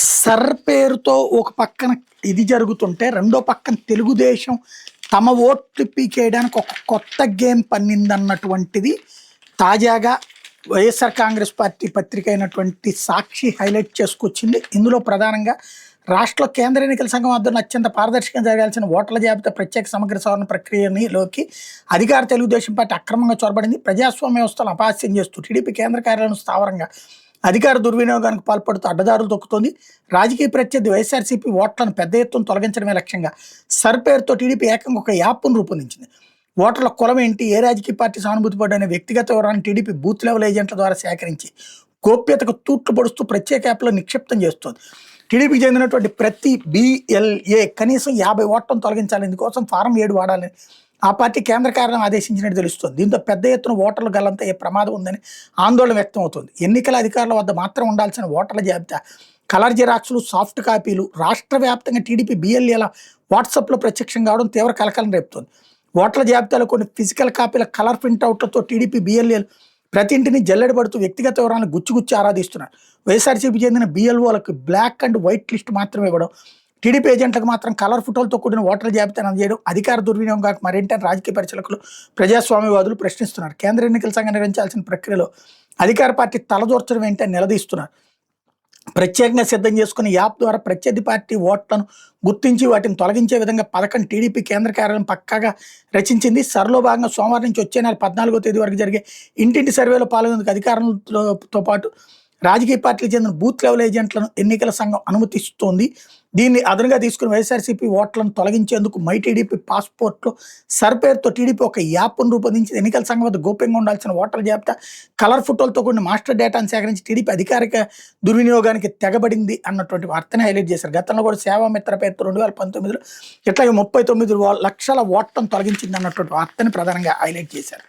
Sir పేరుతో ఒక పక్కన ఇది జరుగుతుంటే, రెండో పక్కన తెలుగుదేశం తమ ఓట్లు పీకేయడానికి ఒక కొత్త గేమ్ పన్నిందన్నటువంటిది తాజాగా వైఎస్ఆర్ కాంగ్రెస్ పార్టీ పత్రిక అయినటువంటి సాక్షి హైలైట్ చేసుకొచ్చింది. ఇందులో ప్రధానంగా రాష్ట్ర కేంద్ర ఎన్నికల సంఘం ఆధ్వర్యంలో అత్యంత పారదర్శకంగా జరగాల్సిన ఓట్ల జాబితా ప్రత్యేక సమగ్ర సవరణ ప్రక్రియలోకి అధికార తెలుగుదేశం పార్టీ అక్రమంగా చొరబడింది. ప్రజాస్వామ్య వ్యవస్థలు అపహాస్యం చేస్తూ టీడీపీ కేంద్ర కార్యాలయం స్థావరంగా అధికార దుర్వినియోగానికి పాల్పడుతూ అడ్డదారులు తొక్కుతోంది. రాజకీయ ప్రత్యర్థి వైఎస్ఆర్సీపీ ఓట్లను పెద్ద ఎత్తున తొలగించడమే లక్ష్యంగా సర్ పేరుతో టీడీపీ ఏకంగా ఒక యాప్ను రూపొందించింది. ఓటర్ల కులం ఏంటి, ఏ రాజకీయ పార్టీ సానుభూతి పడ్డ అనే వ్యక్తిగత వివరాలను టీడీపీ బూత్ లెవెల్ ఏజెంట్ల ద్వారా సేకరించి గోప్యతకు తూట్లు పొడుస్తూ ప్రత్యేక యాప్లో నిక్షిప్తం చేస్తోంది. టీడీపీకి చెందినటువంటి ప్రతి BLA కనీసం 50 ఓట్లను తొలగించాలి. ఇందుకోసం ఫారం 7 వాడాలని ఆ పార్టీ కేంద్ర కార్యాలయం ఆదేశించినట్టు తెలుస్తోంది. దీంతో పెద్ద ఎత్తున ఓటర్లు గల్లంతా ఏ ప్రమాదం ఉందని ఆందోళన వ్యక్తం అవుతుంది. ఎన్నికల అధికారుల వద్ద మాత్రం ఉండాల్సిన ఓటర్ల జాబితా కలర్ జిరాక్స్లు, సాఫ్ట్ కాపీలు రాష్ట్ర వ్యాప్తంగా టీడీపీ BLAల వాట్సాప్లో ప్రత్యక్షం కావడం తీవ్ర కలకలం రేపుతోంది. ఓటర్ల జాబితాలో కొన్ని ఫిజికల్ కాపీల కలర్ ప్రింట్అవుట్లతో టీడీపీ BLAలు ప్రతి ఇంటిని జల్లెడబడుతూ వ్యక్తిగత వివరాలను గుచ్చి ఆరాధిస్తున్నారు. వైఎస్ఆర్సీపీ చెందిన BLOలకు బ్లాక్ అండ్ వైట్ లిస్ట్ మాత్రమే ఇవ్వడం, టీడీపీ ఏజెంట్లకు మాత్రం కలర్ ఫోటోలతో కూడిన ఓటర్ల జాబితాను అందజేయడం అధికార దుర్వినియోగం మరింటని రాజకీయ పరిశీలకులు, ప్రజాస్వామ్యవాదులు ప్రశ్నిస్తున్నారు. కేంద్ర ఎన్నికల సంఘం నిర్వహించాల్సిన ప్రక్రియలో అధికార పార్టీ తలదూర్చడం ఏంటని నిలదీస్తున్నారు. ప్రత్యేకంగా సిద్ధం చేసుకుని యాప్ ద్వారా ప్రత్యర్థి పార్టీ ఓట్లను గుర్తించి వాటిని తొలగించే విధంగా పథకం టీడీపీ కేంద్ర కార్యాలయం పక్కాగా రచించింది. సర్లో భాగంగా సోమవారం నుంచి వచ్చే నెల 14వ తేదీ వరకు జరిగే ఇంటింటి సర్వేలో పాల్గొనేందుకు అధికారులతో పాటు రాజకీయ పార్టీలకు చెందిన బూత్ లెవెల్ ఏజెంట్లను ఎన్నికల సంఘం అనుమతిస్తోంది. దీన్ని అదనుగా తీసుకుని వైఎస్ఆర్సీపీ ఓట్లను తొలగించేందుకు మై టీడీపీ పాస్పోర్ట్లో సర్ పేరుతో టీడీపీ ఒక యాప్ను రూపొందించి ఎన్నికల సంఘం వద్ద గోప్యంగా ఉండాల్సిన ఓటర్ల జాబితా కలర్ ఫోటోలతో కూడిన మాస్టర్ డేటాను సేకరించి టీడీపీ అధికారిక దుర్వినియోగానికి తెగబడింది అన్నటువంటి వార్తని హైలైట్ చేశారు. గతంలో కూడా సేవామిత్ర పేరుతో 2019లో ఇట్లాగే 39 లక్షల ఓట్లను తొలగించింది అన్నటువంటి వార్తని ప్రధానంగా హైలైట్ చేశారు.